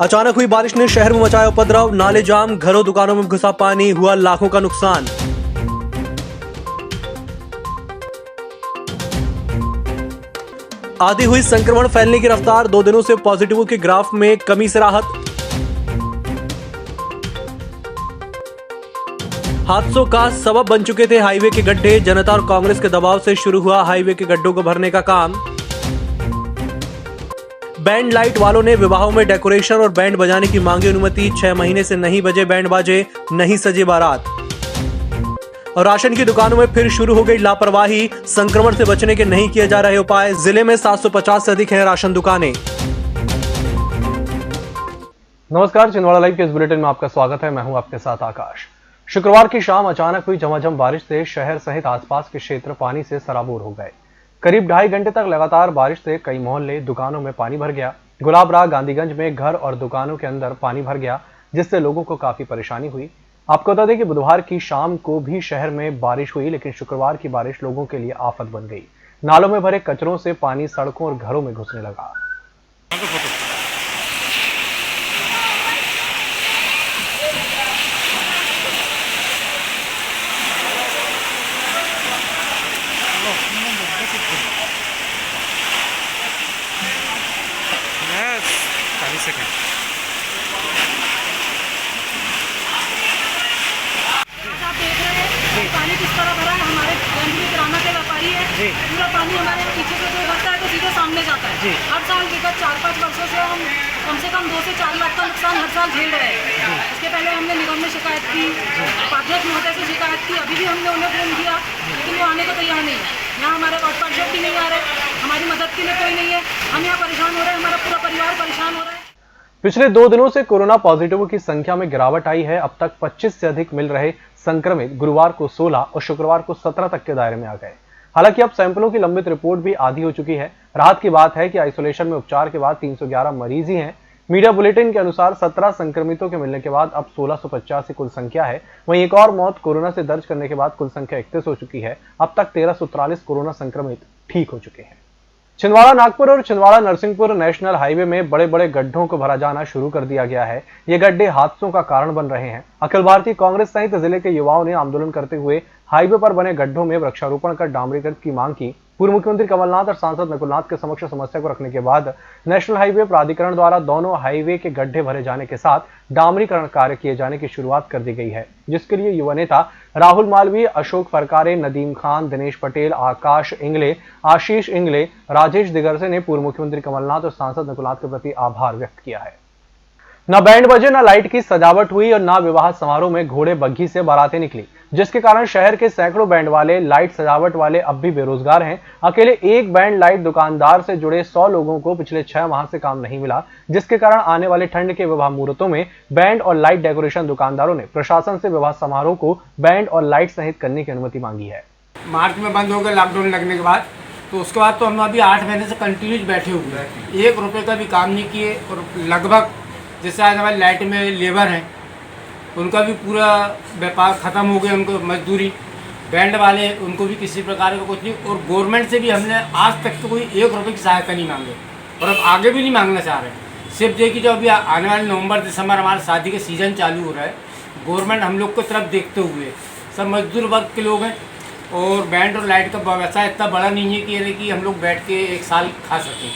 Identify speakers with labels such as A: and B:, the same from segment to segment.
A: अचानक हुई बारिश ने शहर में मचाया उपद्रव, नाले जाम, घरों दुकानों में घुसा पानी, हुआ लाखों का नुकसान। आधी हुई संक्रमण फैलने की रफ्तार, 2 दिनों से पॉजिटिवों के ग्राफ में कमी से राहत। हादसों का सबब बन चुके थे हाईवे के गड्ढे, जनता और कांग्रेस के दबाव से शुरू हुआ हाईवे के गड्ढों को भरने का काम। बैंड लाइट वालों ने विवाहों में डेकोरेशन और बैंड बजाने की मांगी अनुमति, 6 महीने से नहीं बजे बैंड बाजे, नहीं सजे बारात। और राशन की दुकानों में फिर शुरू हो गई लापरवाही, संक्रमण से बचने के नहीं किए जा रहे उपाय, जिले में 750 से अधिक हैं राशन दुकानें।
B: नमस्कार, छिंदवाड़ा लाइव के इस बुलेटिन में आपका स्वागत है। मैं हूं आपके साथ आकाश। शुक्रवार की शाम अचानक हुई झमाझम बारिश से शहर सहित आसपास के क्षेत्र पानी से सराबोर हो गए। करीब 2.5 घंटे तक लगातार बारिश से कई मोहल्ले, दुकानों में पानी भर गया। गुलाबराग, गांधीगंज में घर और दुकानों के अंदर पानी भर गया, जिससे लोगों को काफी परेशानी हुई। आपको बता दें कि बुधवार की शाम को भी शहर में बारिश हुई, लेकिन शुक्रवार की बारिश लोगों के लिए आफत बन गई। नालों में भरे कचरों से पानी सड़कों और घरों में घुसने लगा।
C: पानी किस तरह भरा है, हमारे किराना के व्यापारी है, पूरा पानी हमारे पीछे से जो भरता है तो सीधे सामने जाता है। हर साल विगत 4-5 वर्षों से हम कम से कम 2 से 4 लाख का नुकसान हर साल झेल रहे हैं। इसके पहले हमने निगम में शिकायत की, उपाध्यक्ष महोदय से शिकायत की, अभी भी हमने उन्हें फोन किया, लेकिन वो आने को तैयार नहीं है। यहाँ हमारे वार्ड पार्षद भी नहीं आ रहे, हमारी मदद के लिए कोई नहीं है। हम यहाँ परेशान हो रहे हैं, हमारा पूरा परिवार परेशान हो रहा है।
B: पिछले 2 दिनों से कोरोना पॉजिटिव की संख्या में गिरावट आई है। अब तक 25 से अधिक मिल रहे संक्रमित गुरुवार को 16 और शुक्रवार को 17 तक के दायरे में आ गए। हालांकि अब सैंपलों की लंबित रिपोर्ट भी आधी हो चुकी है। राहत की बात है कि आइसोलेशन में उपचार के बाद 311 मरीज ही हैं। मीडिया बुलेटिन के अनुसार 17 संक्रमितों के मिलने के बाद अब 1685 कुल संख्या है। वहीं एक और मौत कोरोना से दर्ज करने के बाद कुल संख्या 31 हो चुकी है। अब तक 1343 कोरोना संक्रमित ठीक हो चुके हैं। छिंदवाड़ा नागपुर और छिंदवाड़ा नरसिंहपुर नेशनल हाईवे में बड़े बड़े गड्ढों को भरा जाना शुरू कर दिया गया है। ये गड्ढे हादसों का कारण बन रहे हैं। अखिल भारतीय कांग्रेस सहित जिले के युवाओं ने आंदोलन करते हुए हाईवे पर बने गड्ढों में वृक्षारोपण कर डामरीकरण की मांग की। पूर्व मुख्यमंत्री कमलनाथ और सांसद नकुलनाथ के समक्ष समस्या को रखने के बाद नेशनल हाईवे प्राधिकरण द्वारा दोनों हाईवे के गड्ढे भरे जाने के साथ डामरीकरण कार्य किए जाने की शुरुआत कर दी गई है, जिसके लिए युवा नेता राहुल मालवीय, अशोक फरकारे, नदीम खान, दिनेश पटेल, आकाश इंगले, आशीष इंगले, राजेश दिगरसे ने पूर्व मुख्यमंत्री कमलनाथ और सांसद नकुलनाथ के प्रति आभार व्यक्त किया है। न बैंड बजे, न लाइट की सजावट हुई और न विवाह समारोह में घोड़े बग्घी से बारातें निकली, जिसके कारण शहर के सैकड़ों बैंड वाले, लाइट सजावट वाले अब भी बेरोजगार हैं। अकेले एक बैंड लाइट दुकानदार से जुड़े 100 लोगों को पिछले 6 माह से काम नहीं मिला, जिसके कारण आने वाले ठंड के विवाह मुहूर्तों में बैंड और लाइट डेकोरेशन दुकानदारों ने प्रशासन से विवाह समारोह को बैंड और लाइट सहित करने की अनुमति मांगी है।
D: मार्च में बंद हो गया लॉकडाउन लगने के बाद, तो उसके बाद तो हम अभी 8 महीने से कंटिन्यूज बैठे हुए हैं, 1 रुपये का भी काम नहीं किए। और लगभग जैसे आज हमारे लाइट में लेबर हैं, उनका भी पूरा व्यापार ख़त्म हो गया, उनको मजदूरी। बैंड वाले, उनको भी किसी प्रकार का कुछ नहीं। और गवर्नमेंट से भी हमने आज तक तो कोई 1 रुपये की सहायता नहीं मांगे और अब आगे भी नहीं मांगना चाह रहे हैं। सिर्फ ये कि जो अभी आने वाले नवंबर दिसंबर हमारा शादी का सीज़न चालू हो रहा है, गवर्नमेंट हम लोग को तरफ देखते हुए, सब मजदूर वर्ग के लोग हैं और बैंड और लाइट का व्यवसाय इतना बड़ा नहीं है कि हम लोग बैठ के 1 साल खा सकें।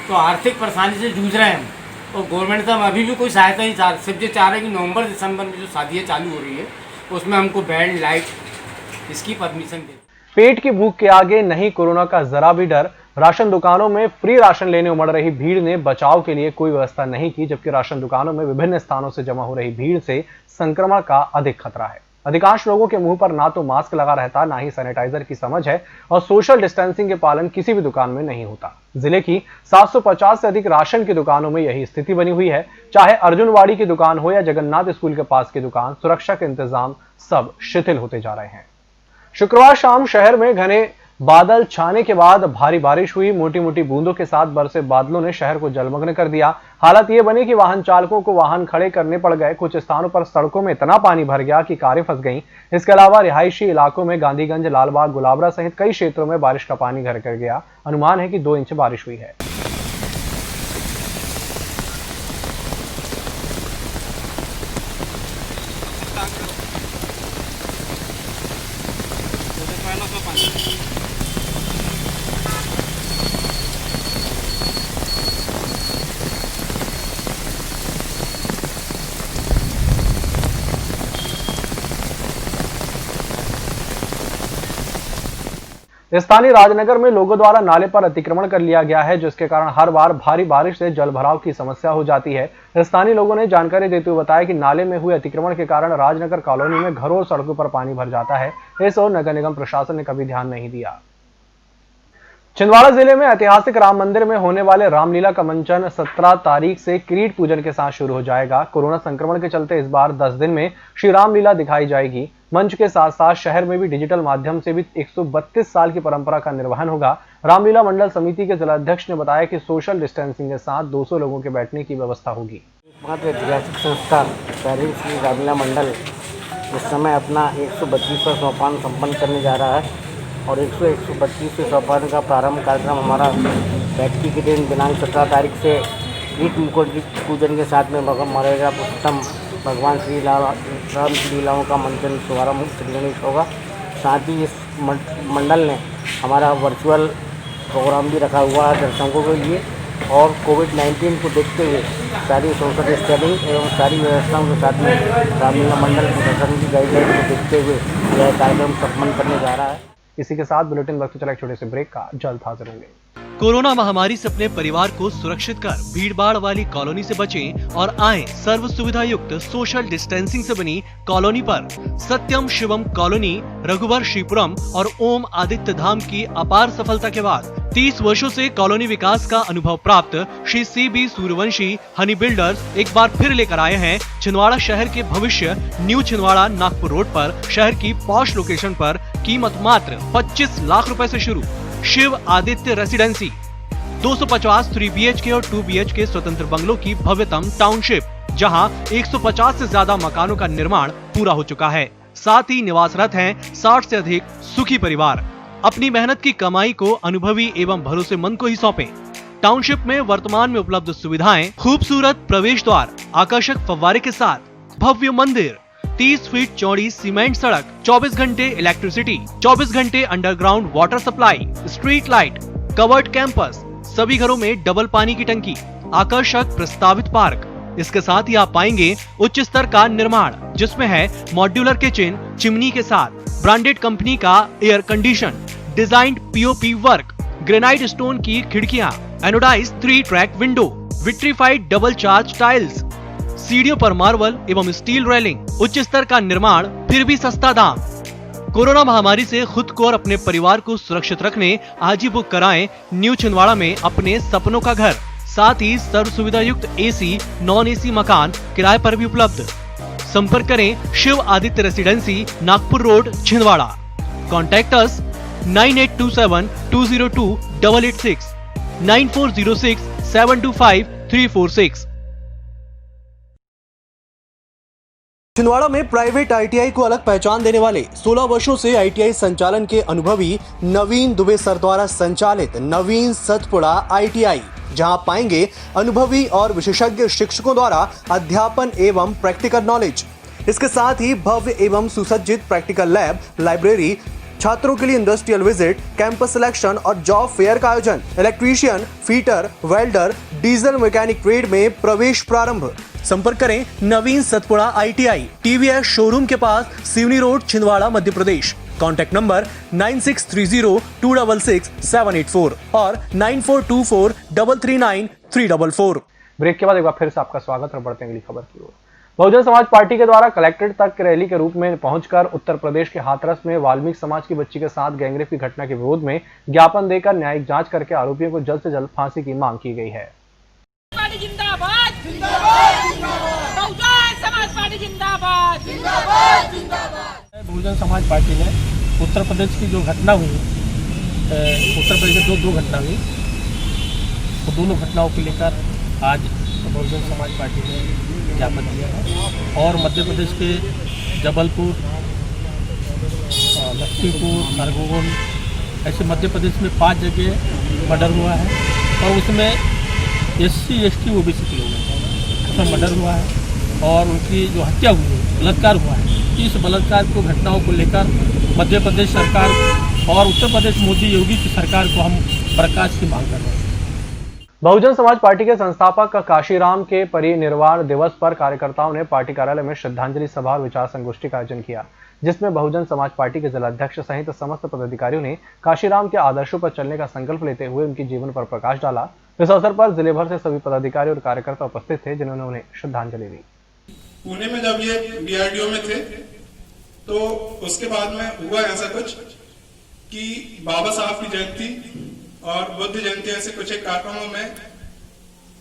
D: तो आर्थिक परेशानी से जूझ रहे हैं हम, और गवर्नमेंट से हम अभी भी कोई सहायता नहीं चाह रहे। सिर्फ ये चाह रहे हैं कि नवंबर दिसंबर में जो शादियाँ चालू हो रही है उसमें हमको बैंड लाइट इसकी परमिशन दे।
B: पेट की भूख के आगे नहीं कोरोना का जरा भी डर। राशन दुकानों में फ्री राशन लेने उमड़ रही भीड़ ने बचाव के लिए कोई व्यवस्था नहीं की, जबकि राशन दुकानों में विभिन्न स्थानों से जमा हो रही भीड़ से संक्रमण का अधिक खतरा है। अधिकांश लोगों के मुंह पर ना तो मास्क लगा रहता, ना ही सैनिटाइजर की समझ है और सोशल डिस्टेंसिंग के पालन किसी भी दुकान में नहीं होता। जिले की 750 से अधिक राशन की दुकानों में यही स्थिति बनी हुई है। चाहे अर्जुनवाड़ी की दुकान हो या जगन्नाथ स्कूल के पास की दुकान, सुरक्षा के इंतजाम सब शिथिल होते जा रहे हैं। शुक्रवार शाम शहर में घने बादल छाने के बाद भारी बारिश हुई। मोटी मोटी बूंदों के साथ बरसे बादलों ने शहर को जलमग्न कर दिया। हालत ये बनी कि वाहन चालकों को वाहन खड़े करने पड़ गए। कुछ स्थानों पर सड़कों में इतना पानी भर गया कि कारें फंस गईं। इसके अलावा रिहायशी इलाकों में गांधीगंज, लालबाग, गुलाबरा सहित कई क्षेत्रों में बारिश का पानी घर कर गया। अनुमान है कि 2 इंच बारिश हुई है। स्थानीय राजनगर में लोगों द्वारा नाले पर अतिक्रमण कर लिया गया है, जिसके कारण हर बार भारी बारिश से जल भराव की समस्या हो जाती है। स्थानीय लोगों ने जानकारी देते हुए बताया कि नाले में हुए अतिक्रमण के कारण राजनगर कॉलोनी में घरों और सड़कों पर पानी भर जाता है। इस ओर नगर निगम प्रशासन ने कभी ध्यान नहीं दिया। छिंदवाड़ा जिले में ऐतिहासिक राम मंदिर में होने वाले रामलीला का मंचन 17 तारीख से किरीट पूजन के साथ शुरू हो जाएगा। कोरोना संक्रमण के चलते इस बार 10 दिन में श्री रामलीला दिखाई जाएगी। मंच के साथ साथ शहर में भी डिजिटल माध्यम से भी 132 साल की परंपरा का निर्वहन होगा। रामलीला मंडल समिति के जिलाध्यक्ष ने बताया कि सोशल डिस्टेंसिंग के साथ 200 लोगों के बैठने की व्यवस्था होगी।
E: ऐतिहासिक संस्था शहरी श्री रामलीला मंडल इस समय अपना 132वां सोपान संपन्न करने जा रहा है और 132वें सोपान का प्रारंभ कार्यक्रम हमारा बैठकी के दिन दिनांक 17 तारीख से किरीट पूजन के साथ में मरेगा पुरुषोत्तम भगवान श्री राम की लीलाओं का मंचन शुभारंभ श्री गणेश होगा। साथ ही इस मंडल ने हमारा वर्चुअल प्रोग्राम भी रखा हुआ है दर्शकों के लिए और कोविड-19 को देखते हुए सारी सोशल डिस्टेंसिंग एवं सारी व्यवस्थाओं के साथ में रामलीला मंडल प्रशासन की गाइडलाइन को देखते हुए यह कार्यक्रम संपन्न करने जा रहा है।
B: इसी के साथ बुलेटिन वक्त चला एक छोटे से ब्रेक का, जल्द हाजिर होंगे।
A: कोरोना महामारी से अपने परिवार को सुरक्षित कर भीड़भाड़ वाली कॉलोनी से बचें और आएं सर्व सुविधा युक्त सोशल डिस्टेंसिंग से बनी कॉलोनी पर। सत्यम शिवम कॉलोनी, रघुवंशीपुरम और ओम आदित्य धाम की अपार सफलता के बाद 30 वर्षों से कॉलोनी विकास का अनुभव प्राप्त श्री CB सूर्यवंशी हनी बिल्डर्स एक बार फिर लेकर आए हैं छिंदवाड़ा शहर के भविष्य न्यू छिंदवाड़ा नागपुर रोड पर शहर की पॉश लोकेशन पर। कीमत मात्र 25 लाख रुपए से शुरू। शिव आदित्य रेसिडेंसी 250 3 BHK और 2 BHK स्वतंत्र बंगलों की भव्यतम टाउनशिप, जहां 150 से ज्यादा मकानों का निर्माण पूरा हो चुका है। साथ ही निवासरत हैं 60 से अधिक सुखी परिवार। अपनी मेहनत की कमाई को अनुभवी एवं भरोसेमंद को ही सौंपें। टाउनशिप में वर्तमान में उपलब्ध सुविधाएं, खूबसूरत प्रवेश द्वार, आकर्षक फव्वारे के साथ भव्य मंदिर, 30 फीट चौड़ी सीमेंट सड़क, 24 घंटे इलेक्ट्रिसिटी, 24 घंटे underground water supply, street light, covered campus, सभी घरों में डबल पानी की टंकी, आकर्षक प्रस्तावित पार्क। इसके साथ ही आप पाएंगे उच्च स्तर का निर्माण, जिसमें है मॉड्यूलर किचन, चिमनी के साथ ब्रांडेड कंपनी का air condition, designed POP work, granite stone की खिड़कियां, anodize 3 track window, vitrified double charge tiles, सीढ़ियों पर मार्बल एवं स्टील रेलिंग, उच्च स्तर का निर्माण फिर भी सस्ता दाम। कोरोना महामारी से खुद को और अपने परिवार को सुरक्षित रखने आज ही बुक कराएं न्यू छिंदवाड़ा में अपने सपनों का घर। साथ ही सर्व सुविधा युक्त AC, नॉन AC मकान किराए पर भी उपलब्ध। संपर्क करें Shiv Aditya residency, Nagpur road, Chhindwara. Contact us 9827 202 886 9406 725 346।
F: Chhindwara में प्राइवेट ITI को अलग पहचान देने वाले 16 वर्षों से ITI संचालन के अनुभवी नवीन दुबे सर द्वारा संचालित नवीन सतपुड़ा ITI, जहां पाएंगे अनुभवी और विशेषज्ञ शिक्षकों द्वारा अध्यापन एवं प्रैक्टिकल नॉलेज। इसके साथ ही भव्य एवं सुसज्जित प्रैक्टिकल लैब, लाइब्रेरी, छात्रों के लिए इंडस्ट्रियल विजिट, कैंपस सिलेक्शन और जॉब फेयर का आयोजन। Electrician, fitter, welder, diesel mechanic trade में प्रवेश प्रारंभ। संपर्क करें नवीन सतपुड़ा ITI, TVS शोरूम के पास, Seoni road, Chhindwara, Madhya Pradesh. Contact number 9630266784 और 9424339344।
B: ब्रेक के बाद एक बार फिर से आपका स्वागत और बढ़ते हैं अगली खबर की ओर। बहुजन समाज पार्टी के द्वारा कलेक्ट्रेट तक रैली के रूप में पहुंचकर उत्तर प्रदेश के हाथरस में वाल्मीकि समाज की बच्ची के साथ गैंगरेप की घटना के विरोध में ज्ञापन देकर न्यायिक जांच करके आरोपियों को जल्द से जल्द फांसी की मांग की गई है।
G: जिंदाबाद जिंदाबाद बहुजन समाज पार्टी जिंदाबाद जिंदाबाद जिंदाबाद।
H: बहुजन समाज पार्टी ने उत्तर प्रदेश की जो घटना हुई, उत्तर प्रदेश में दो घटना हुई, वो दोनों घटनाओं को लेकर आज बहुजन समाज पार्टी ने ज्ञापन दिया है। और मध्य प्रदेश के जबलपुर, लखीमपुर, खरगोन, ऐसे मध्य प्रदेश में 5 जगह मर्डर हुआ है और उसमें SC ST OBC के लोग हैं, उसमें मर्डर हुआ है और उनकी जो हत्या हुई है, बलात्कार हुआ है। इस बलात्कार को घटनाओं को लेकर मध्य प्रदेश सरकार और उत्तर प्रदेश मोदी योगी की सरकार को हम बर्खास्त की मांग कर रहे हैं।
B: बहुजन समाज पार्टी के संस्थापक काशीराम के परिनिर्वाण दिवस पर कार्यकर्ताओं ने पार्टी कार्यालय में श्रद्धांजलि सभा और विचार संगोष्ठी का आयोजन किया। जिसमें बहुजन समाज पार्टी के जिलाध्यक्ष सहित समस्त पदाधिकारियों ने काशीराम के आदर्शों पर चलने का संकल्प लेते हुए उनके जीवन पर प्रकाश डाला। इस अवसर पर जिले भर से सभी पदाधिकारी और कार्यकर्ता उपस्थित थे, जिन्होंने उन्हें श्रद्धांजलि दी।
I: पुणे में जब ये बीआरडीओ में थे तो उसके बाद में हुआ ऐसा कुछ कि बाबा साहब की जयंती और बुद्ध जयंती ऐसे कुछ एक कार्यक्रमों में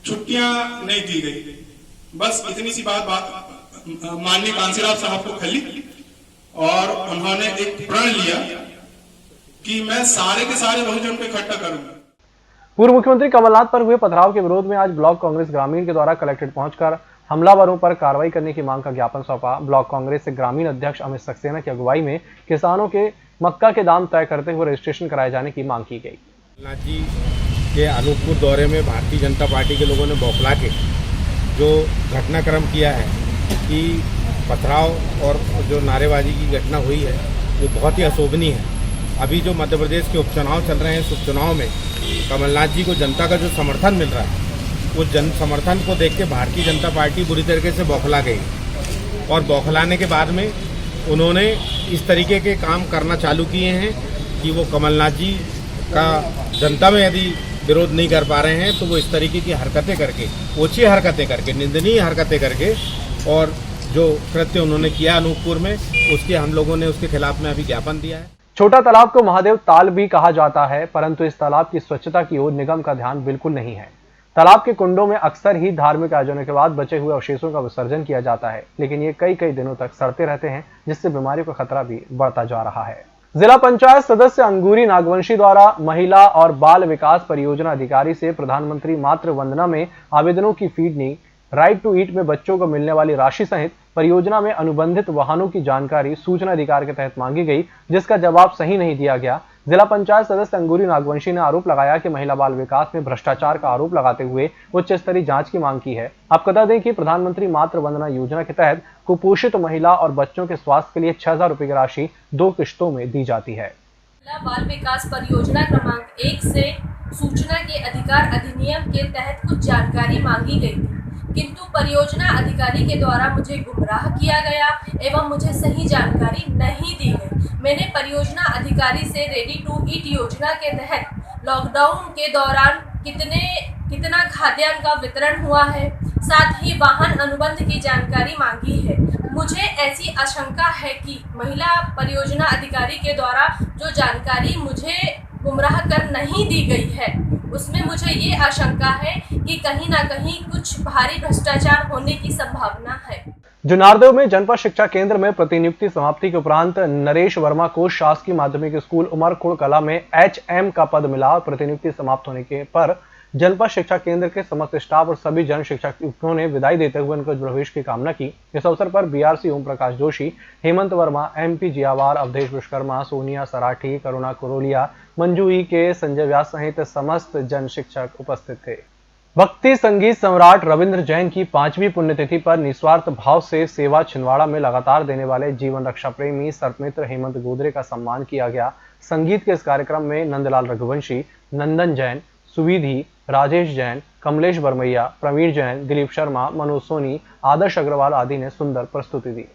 I: छुट्टियां नहीं दी गई। बस इतनी सी बात माननीय कांसीराम साहब को खली और उन्होंने एक प्रण लिया कि मैं सारे के सारे बहुजन को इकट्ठा करूंगा।
B: पूर्व मुख्यमंत्री कमलनाथ पर हुए पथराव के विरोध में आज ब्लॉक कांग्रेस ग्रामीण के द्वारा कलेक्ट्रेट पहुंचकर हमलावरों पर कार्रवाई करने की मांग का ज्ञापन सौंपा। ब्लॉक कांग्रेस से ग्रामीण अध्यक्ष अमित सक्सेना की अगुवाई में किसानों के मक्का के दाम तय करते हुए रजिस्ट्रेशन कराए जाने की मांग की गई।
J: कमलनाथ जी के अनूपपुर दौरे में भारतीय जनता पार्टी के लोगों ने बौखला के जो घटनाक्रम किया है कि पथराव और जो नारेबाजी की घटना हुई है वो बहुत ही अशोभनीय है। अभी जो मध्य प्रदेश के उपचुनाव चल रहे हैं, इस उपचुनाव में कमलनाथ जी को जनता का जो समर्थन मिल रहा है वो जन समर्थन को देख के भारतीय जनता पार्टी बुरी तरीके से बौखला गई और बौखलाने के बाद में उन्होंने इस तरीके के काम करना चालू किए हैं कि वो कमलनाथ जी का जनता में यदि विरोध नहीं कर पा रहे हैं तो वो इस तरीके की हरकतें करके, ओछी हरकतें करके, निंदनीय हरकतें करके और जो कृत्य उन्होंने किया अनूपपुर में उसके हम लोगों ने उसके खिलाफ में अभी ज्ञापन दिया है।
B: छोटा तालाब को महादेव ताल भी कहा जाता है, परंतु इस तालाब की स्वच्छता की ओर निगम का ध्यान बिल्कुल नहीं है। तालाब के कुंडों में अक्सर ही धार्मिक आयोजनों के बाद बचे हुए अवशेषों का विसर्जन किया जाता है, लेकिन ये कई दिनों तक सड़ते रहते हैं, जिससे बीमारियों का खतरा भी बढ़ता जा रहा है। जिला पंचायत सदस्य अंगूरी नागवंशी द्वारा महिला और बाल विकास परियोजना अधिकारी से प्रधानमंत्री मातृ वंदना में आवेदनों की फीडनी, राइट टू ईट में बच्चों को मिलने वाली राशि सहित परियोजना में अनुबंधित वाहनों की जानकारी सूचना अधिकार के तहत मांगी गई, जिसका जवाब सही नहीं दिया गया। जिला पंचायत सदस्य अंगूरी नागवंशी ने आरोप लगाया कि महिला बाल विकास में भ्रष्टाचार का आरोप लगाते हुए उच्च स्तरीय जांच की मांग की है। आपको बता दें कि प्रधानमंत्री मातृ वंदना योजना के तहत कुपोषित महिला और बच्चों के स्वास्थ्य के लिए 6,000 रुपए की राशि 2 किश्तों में दी जाती है।
K: महिला बाल विकास परियोजना क्रमांक 1 से सूचना के अधिकार अधिनियम के तहत कुछ जानकारी मांगी गई थी, किंतु परियोजना अधिकारी के द्वारा मुझे गुमराह किया गया एवं मुझे सही जानकारी नहीं दी गई। मैंने परियोजना अधिकारी से रेडी टू ईट योजना के तहत लॉकडाउन के दौरान कितना खाद्यान्न का वितरण हुआ है, साथ ही वाहन अनुबंध की जानकारी मांगी है। मुझे ऐसी आशंका है कि महिला परियोजना अधिकारी के द्वारा जो जानकारी मुझे गुमराह कर नहीं दी गई है, उसमें मुझे ये आशंका है कि कहीं ना कहीं कुछ भारी भ्रष्टाचार होने की संभावना है।
B: जुनारदेव में जनपद शिक्षा केंद्र में प्रतिनियुक्ति समाप्ति के उपरांत नरेश वर्मा को शासकीय माध्यमिक स्कूल उमरखुड़ कला में HM का पद मिला। प्रतिनियुक्ति समाप्त होने के पर जनपद शिक्षा केंद्र के समस्त स्टाफ और सभी जन शिक्षकों ने विदाई देते हुए उनके भविष्य की कामना की। इस अवसर पर BRC ओम प्रकाश जोशी, हेमंत वर्मा, MP जियावार, अवधेश विश्वकर्मा, सोनिया सराठी, करुणा कुरोलिया, मंजू के, संजय व्यास सहित समस्त जन शिक्षक उपस्थित थे। भक्ति संगीत सम्राट रविंद्र जैन की 5वीं पुण्यतिथि पर निस्वार्थ भाव से सेवा छिंदवाड़ा में लगातार देने वाले जीवन रक्षा प्रेमी सर्पमित्र हेमंत गोदरे का सम्मान किया गया। संगीत के इस कार्यक्रम में नंदलाल रघुवंशी, नंदन जैन, सुविधि, राजेश जैन, कमलेश बरमैया, प्रवीण जैन, दिलीप शर्मा, मनोज सोनी, आदर्श अग्रवाल आदि ने सुंदर प्रस्तुति दी।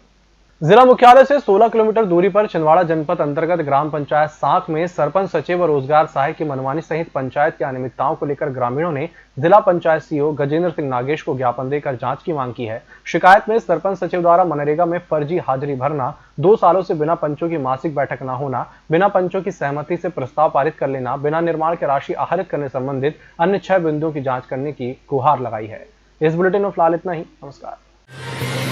B: जिला मुख्यालय से 16 किलोमीटर दूरी पर छिंदवाड़ा जनपद अंतर्गत ग्राम पंचायत साख में सरपंच सचिव और रोजगार सहायक की मनमानी सहित पंचायत की अनियमितताओं को लेकर ग्रामीणों ने जिला पंचायत CO गजेंद्र सिंह नागेश को ज्ञापन देकर जांच की मांग की है। शिकायत में सरपंच सचिव द्वारा मनरेगा में फर्जी हाजिरी भरना, 2 सालों से बिना पंचों की मासिक बैठक न होना, बिना पंचों की सहमति से प्रस्ताव पारित कर लेना, बिना निर्माण की राशि आहरित करने संबंधित अन्य 6 बिंदुओं की जाँच करने की गुहार लगाई है। इस बुलेटिन में फिलहाल इतना ही। नमस्कार।